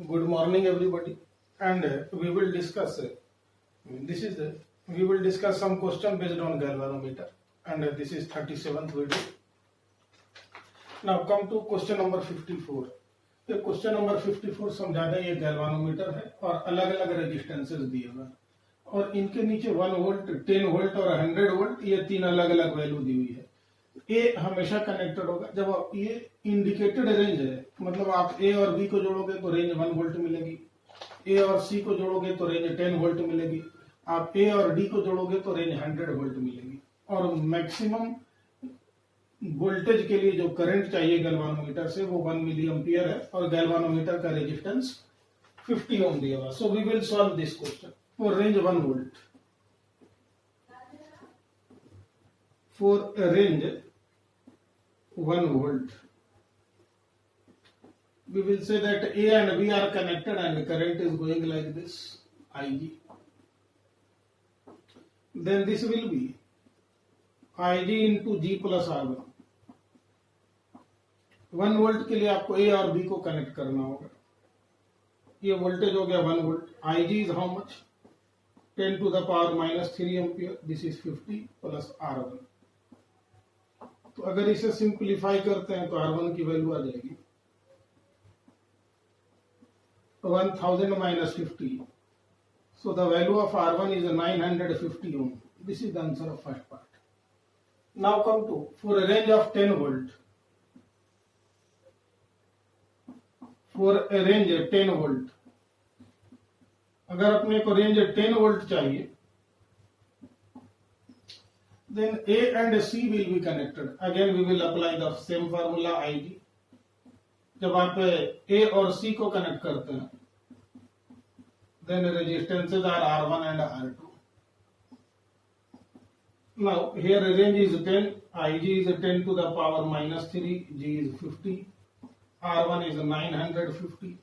Good morning, everybody, and we will discuss. We will discuss some question based on galvanometer, and this is 37th video. Now come to question number 54. ये question number 54 समझा दें, ये galvanometer है और अलग अलग resistances दिए हुए हैं और इनके नीचे 1 वोल्ट, 10 वोल्ट और 100 वोल्ट, ये तीन अलग अलग वैल्यू दी हुई है। ए हमेशा कनेक्टेड होगा। जब आप ये इंडिकेटेड रेंज है, मतलब आप ए और बी को जोड़ोगे तो रेंज 1 वोल्ट मिलेगी, ए और सी को जोड़ोगे तो रेंज 10 वोल्ट मिलेगी, आप ए और डी को जोड़ोगे तो रेंज 100 वोल्ट मिलेगी। और मैक्सिमम वोल्टेज के लिए जो करंट चाहिए गैल्वानोमीटर से वो 1 मिली एम्पियर है और गैल्वानोमीटर का रेजिस्टेंस 50 ओम दिया हुआ। So we will solve this question for range 1 volt. For range 1 volt, we will say that A and B are connected and current is going like this, Ig. Then this will be Ig into G plus R1. 1 volt के लिए आपको A और B को connect करना होगा। ये voltage हो गया 1 volt. Ig is how much? 10 to the power minus 3 ampere. This is 50 plus R1. तो अगर इसे सिंप्लीफाई करते हैं तो R1 की वैल्यू आ जाएगी 1000 minus 50. So the value of R1 is 950 ohm. This is the answer of first part. Now come to for a range of 10 volt. For a range 10 volt. अगर अपने को रेंज 10 वोल्ट चाहिए, then A and C will be connected. Again we will apply the same formula Ig. जब आप A और C को connect करते हैं, then resistances are R1 and R2. Now here range is 10, Ig is 10 to the power minus 3, G is 50, R1 is 950.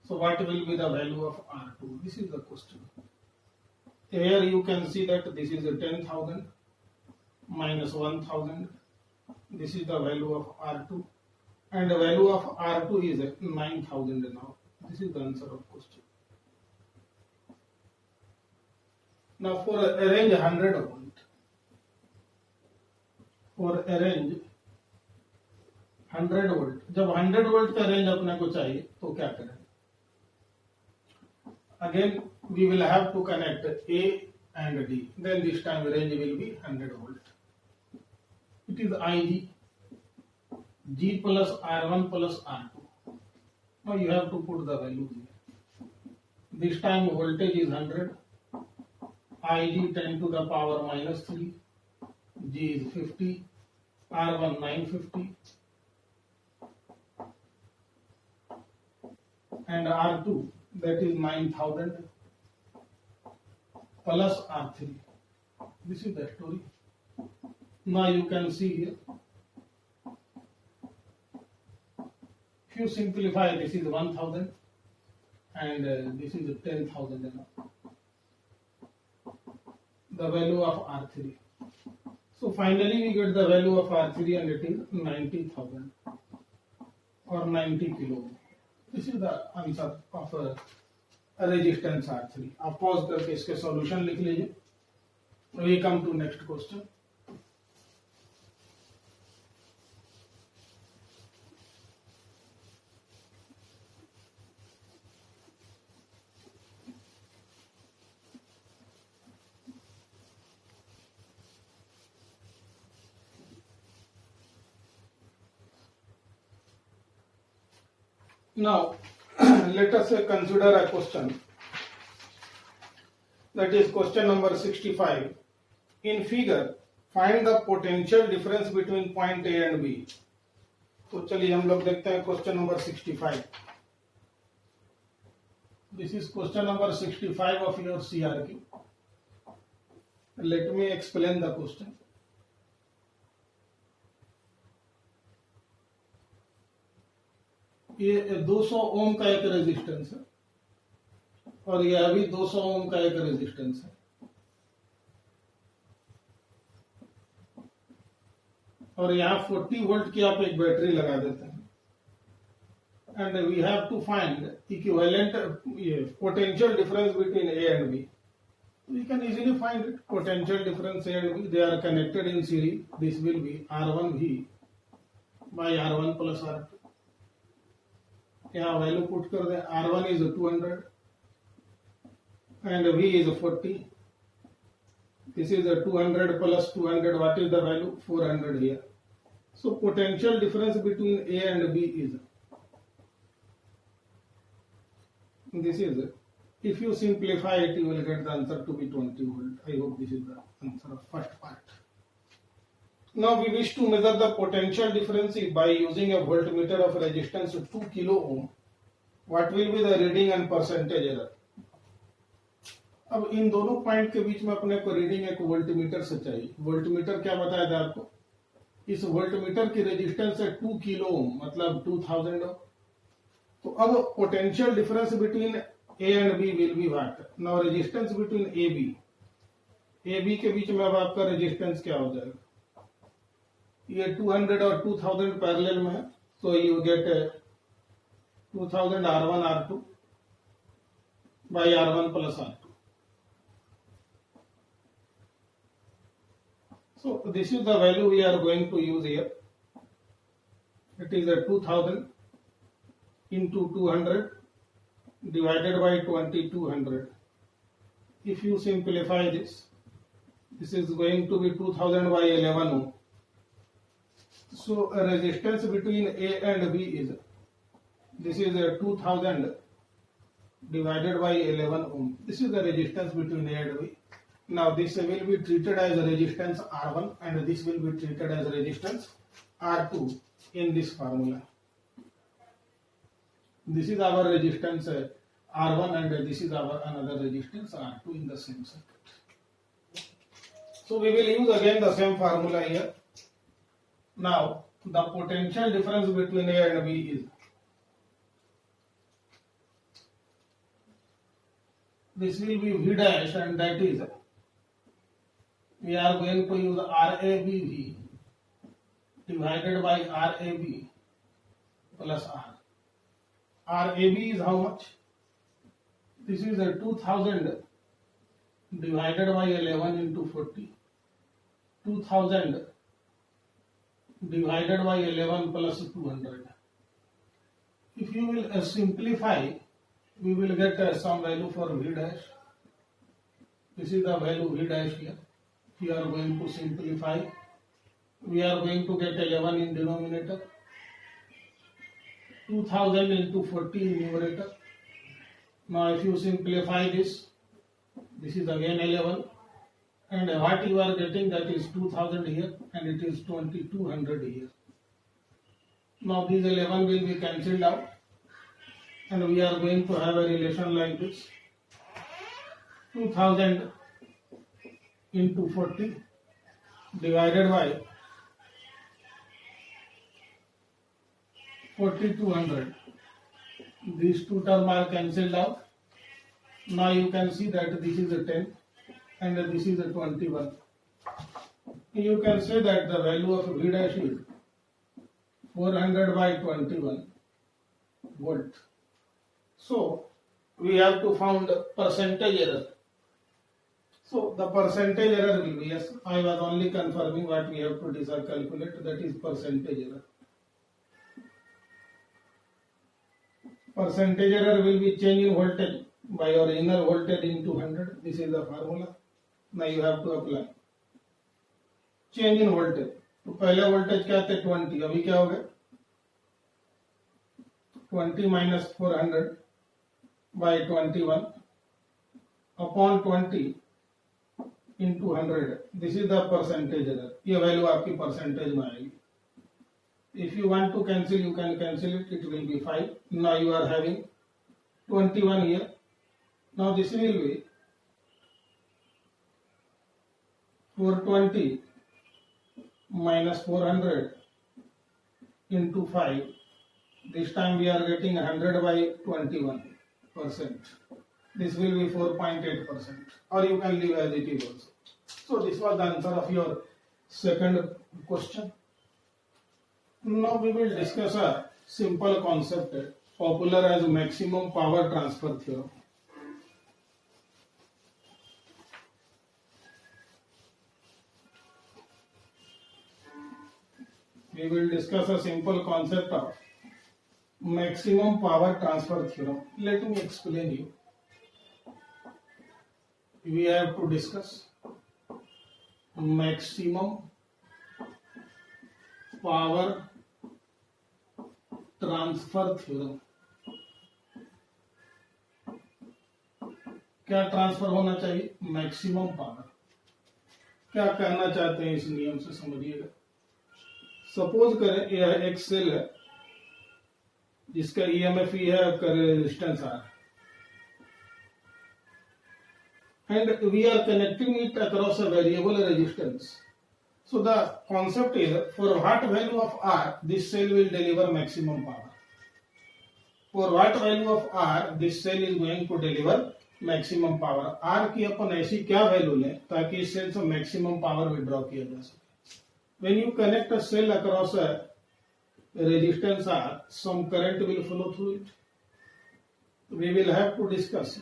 So what will be the value of R2? This is the question. Here you can see that this is 10,000 minus 1000. This is the value of R2 and the value of R2 is 9000 now. This is the answer of question. Now for a range 100 volt. For a range 100 volt. जब 100 volt का range अपने को चाहिए तो क्या करें? Again we will have to connect A and D. Then this time range will be 100 volt. It is Ig, G plus R1 plus R2. Now you have to put the value here. This time voltage is 100, Ig 10 to the power minus 3, G is 50, R1 950, and R2 that is 9000 plus R3. This is the story. Now you can see here, if you simplify, this is 1000 and this is 10,000 now. The value of R3. So finally we get the value of R3 and it is 90,000 or 90 kilo. This is the answer of a resistance R3. आप pause करके इसके solution लिख लीजिए. We come to next question. Now, let us consider a question. That is question number 65. In figure, find the potential difference between point A and B. तो चलिए हम लोग देखते हैं question number 65. This is question number 65 of your CRQ. Let me explain the question. ये 200 ओम का एक resistance है और ये अभी 200 ओम का एक रेजिस्टेंस है और यहाँ 40 वोल्ट की आप एक बैटरी लगा देते हैं and we have to find equivalent potential difference between A and B. We can easily find it. Potential difference A and B, they are connected in series. This will be R1V by R1 plus R2. यहाँ value put कर दें. R1 is 200 and V is 40. This is a 200 plus 200. What is the value? 400 here. So potential difference between A and B is, this is, if you simplify it, you will get the answer to be 20 volt. I hope this is the answer of first part. Now we wish to measure the potential difference by using a voltmeter of resistance 2 kilo ohm. What will be the reading and percentage error? अब इन दोनों point के बीच में अपने को reading एक voltmeter से चाहिए. वोल्टमीटर क्या बताया था आपको? इस वोल्टमीटर की रेजिस्टेंस है 2 किलो ओम, मतलब 2000 ओम. तो अब potential difference between A and B will be what? Now resistance between A B के बीच में अब आपका रेजिस्टेंस क्या हो जाएगा? ये 200 और 2000 पैरेलल में है, तो you get 2000 R1 R2 by R1 plus R2. So this is the value we are going to use here. It is a 2000 into 200 divided by 2200. If you simplify this, this is going to be 2000 by 11 ohm. So a resistance between A and B is, this is a 2000 divided by 11 ohm. This is the resistance between A and B. Now this will be treated as a resistance R1 and this will be treated as a resistance R2 in this formula. This is our resistance R1 and this is our another resistance R2 in the same circuit. So we will use again the same formula here. Now the potential difference between A and B is, this will be V dash, and that is, we are going to use RABV divided by RAB plus R. RAB is how much? This is a 2000 divided by 11 into 40. 2000 divided by 11 plus 200. If you will simplify, we will get some value for V dash. This is the value V dash here. We are going to simplify. We are going to get 11 in denominator, 2000 into 40 in numerator. Now if you simplify this, this is again 11, and what you are getting, that is 2000 here and it is 2200 here. Now these 11 will be cancelled out and we are going to have a relation like this: 2000 into 40 divided by 4200. These two terms are cancelled out. Now you can see that this is a 10 and this is a 21. You can say that the value of V dash is 400 by 21 volt. So we have to find percentage error. So the percentage error will be, yes, I was only confirming what we have to calculate, that is percentage error. Percentage error will be change in voltage by your inner voltage into 100. This is the formula. Now you have to apply. Change in voltage. तो पहले voltage क्या थे 20, अभी क्या हो गया 20 minus 400 by 21 upon 20 into 100. This is the percentage error. ये value आपकी परसेंटेज में आएगी. If you want to cancel, you can cancel it. It will be 5. Now you are having 21 here. Now this will be 420 minus 400 into 5. This time we are getting 100 by 21%. This will be 4.8%. Or you can leave as it is also. So this was the answer of your second question. Now we will discuss a simple concept popular as maximum power transfer theorem. We will discuss a simple concept of maximum power transfer theorem. Let me explain you. We have to discuss maximum power transfer theorem. क्या transfer होना चाहिए? Maximum power. क्या कहना चाहते हैं इस नियम से समझिएगा. सपोज करें यह एक सेल है जिसका ईएमएफ ई है, resistance R, and we are connecting it across a variable resistance. So the concept is, for what value of R this cell will deliver maximum power. For what value of R this cell is going to deliver maximum power. R की अपन ऐसी क्या value लें ताकि इस cell से maximum power withdraw किया जा सके. When you connect a cell across a resistance R, some current will flow through it. We will have to discuss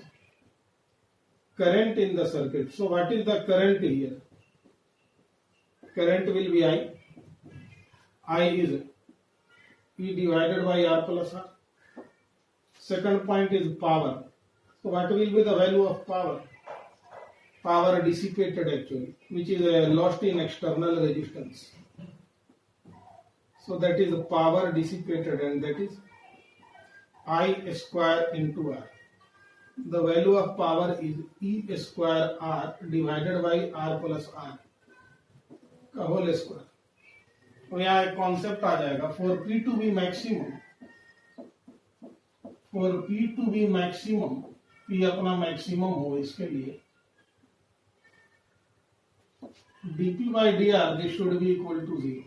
current in the circuit. So what is the current here? Current will be I. I is E divided by R plus R. Second point is power. So what will be the value of power? Power dissipated actually, which is lost in external resistance. So that is power dissipated, and that is I square into R. The value of power is E square R divided by R plus R. Whole square. तो यहाँ एक concept आ जाएगा. For P to be maximum, for P to be maximum, P अपना maximum हो, इसके लिए dP by dr this should be equal to 0.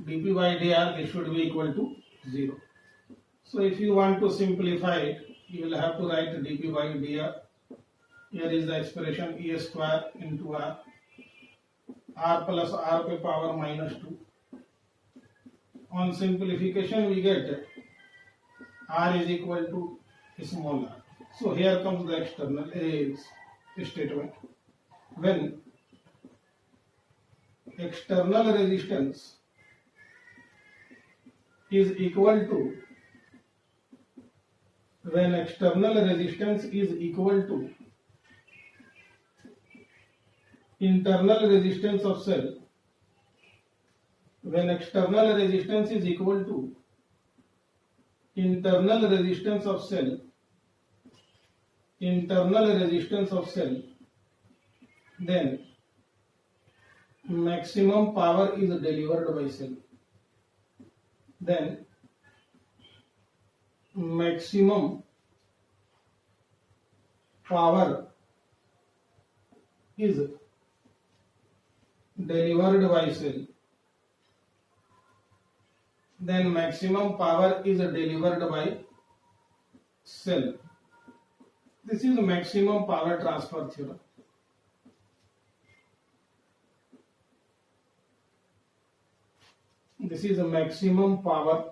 dP by dr this should be equal to 0. So if you want to simplify it, you will have to write dP by dr. Here is the expression E square into R. R plus R पे power minus 2. On simplification we get R is equal to small r. So here comes the external statement. When external resistance is equal to, when external resistance is equal to internal resistance of cell, when external resistance is equal to internal resistance of cell, then maximum power is delivered by cell. Then maximum power is delivered by cell. Then maximum power is delivered by cell. This is maximum power transfer theorem. This is a maximum power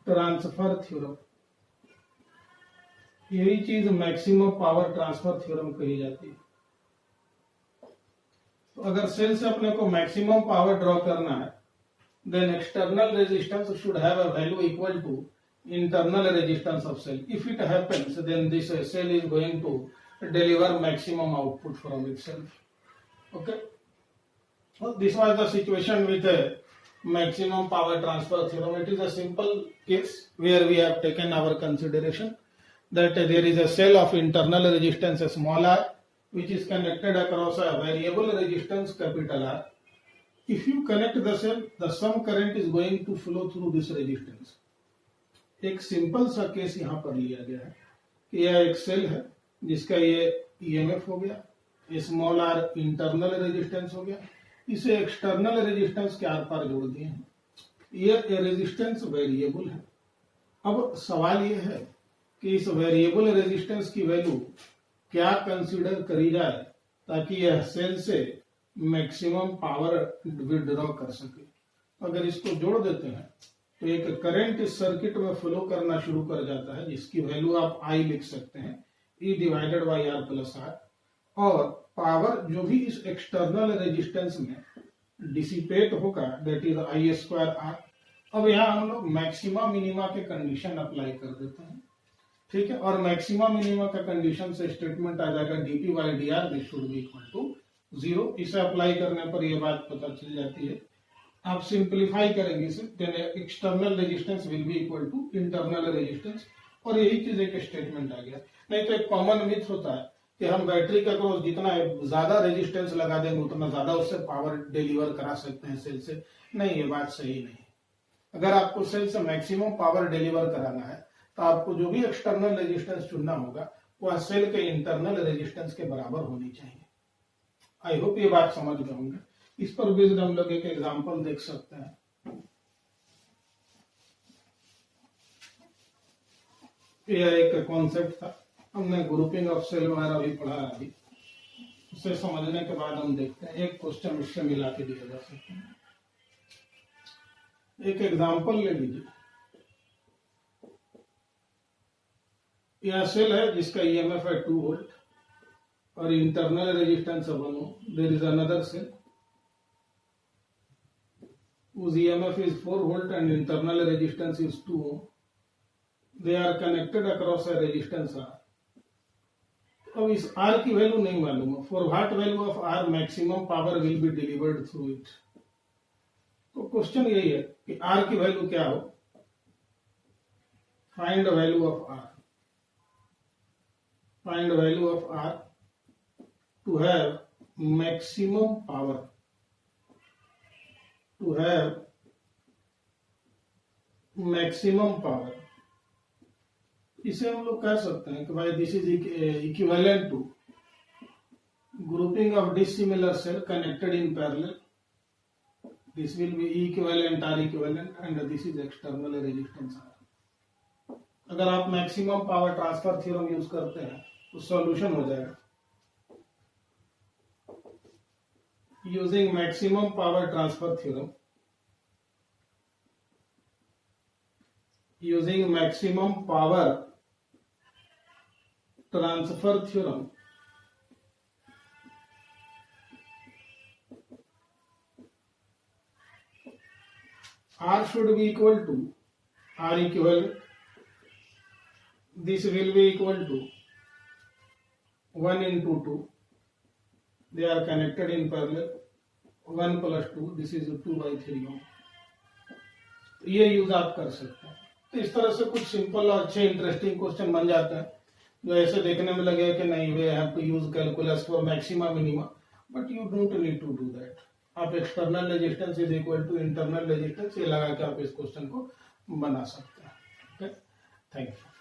transfer theorem. यही चीज maximum power transfer theorem कही जाती है. तो अगर cell से अपने को मैक्सिमम पावर ड्रॉ करना है, then external resistance should have a value equal to internal resistance of cell. If it happens, then this cell is going to deliver maximum output from itself. Okay. So this was the situation with maximum power transfer theorem. It is a simple case where we have taken our consideration that there is a cell of internal resistance small r which is connected across a variable resistance capital R. If you connect the cell, the some current is going to flow through this resistance. एक simple सा case यहाँ पर लिया गया है कि यह एक सेल है जिसका ये ईएमएफ हो गया, स्मॉल आर इंटरनल रेजिस्टेंस हो गया, इसे एक्सटर्नल रेजिस्टेंस के आर पार जोड़ दिए हैं. ये रेजिस्टेंस वेरिएबल है. अब सवाल ये है कि इस वेरिएबल रेजिस्टेंस की वैल्यू क्या कंसीडर करी जाए ताकि यह सेल से मैक्सिमम पावर विड्रॉ कर सके. अगर इसको जोड़ देते हैं तो एक करंट इस सर्किट में फ्लो करना शुरू कर जाता है जिसकी वैल्यू आप आई लिख सकते हैं, E divided by R plus R, और पावर जो भी इस एक्सटर्नल रेजिस्टेंस में डिसिपेट होगा that is I square R. अब यहाँ हम लोग मैक्सिमा मिनिमा के कंडीशन अप्लाई कर देते हैं, ठीक है, और मैक्सिमा मिनिमा का कंडीशन से स्टेटमेंट आ जाएगा DP by D R this should be equal to 0। इसे अप्लाई करने पर यह बात पता चल जाती है। आप सिंप्लीफाई करेंगे इसे, then external resistance will be equal to internal resistance, और यही चीज एक स्टेटमेंट आ गया। नहीं तो एक कॉमन मिथ होता है कि हम बैटरी का क्रॉस जितना ज्यादा रेजिस्टेंस लगा देंगे उतना ज्यादा उससे पावर डिलीवर करा सकते हैं सेल से। नहीं, ये बात सही नहीं। अगर आपको सेल से मैक्सिमम पावर डिलीवर कराना है तो आपको जो भी एक्सटर्नल रेजिस्टेंस चुनना होगा वह सेल के इंटरनल रेजिस्टेंस के बराबर होनी चाहिए। आई होप ये बात समझ गए होंगे। इस पर बेस्ड हम लोग एक एग्जांपल देख सकते हैं। यह एक कॉन्सेप्ट था, हमने ग्रुपिंग ऑफ सेल वगैरह भी पढ़ा अभी, उसे समझने के बाद हम देखते हैं एक क्वेश्चन उससे मिला के दिया जा सकता है। एक एग्जांपल ले लीजिए। यह सेल है जिसका ईएमएफ है 2 वोल्ट और इंटरनल रेजिस्टेंस है 1 ohm. There is another cell whose EMF is 4 volt and internal resistance is 2 ohm. They are connected across a resistance R. अब इस R की वैल्यू नहीं मालूम है। For what value of R maximum power will be delivered through it? तो question यही है कि R की वैल्यू क्या हो। Find the value of R. Find the value of R to have maximum power. To have maximum power, इसे हम लोग कह सकते हैं कि भाई this is equivalent to grouping of dissimilar cell connected in parallel. This will be equivalent R equivalent and this is external resistance R. अगर आप maximum power transfer theorem use करते हैं तो सॉल्यूशन हो जाएगा। Using maximum power transfer theorem, using maximum power transfer theorem, R should be equal to R equivalent. This will be equal to 1 into 2. They are connected in parallel. 1 plus 2, this is 2/3 ohm. ये use आप कर सकते हैं। तो इस तरह से कुछ सिंपल और अच्छे इंटरेस्टिंग क्वेश्चन बन जाते हैं जो ऐसे देखने में लगे कि नहीं we have to use calculus for maxima minima, but you don't need to do that. आप external resistance is equal to internal resistance ये लगा के आप इस क्वेश्चन को बना सकते हैं। Okay, thank you.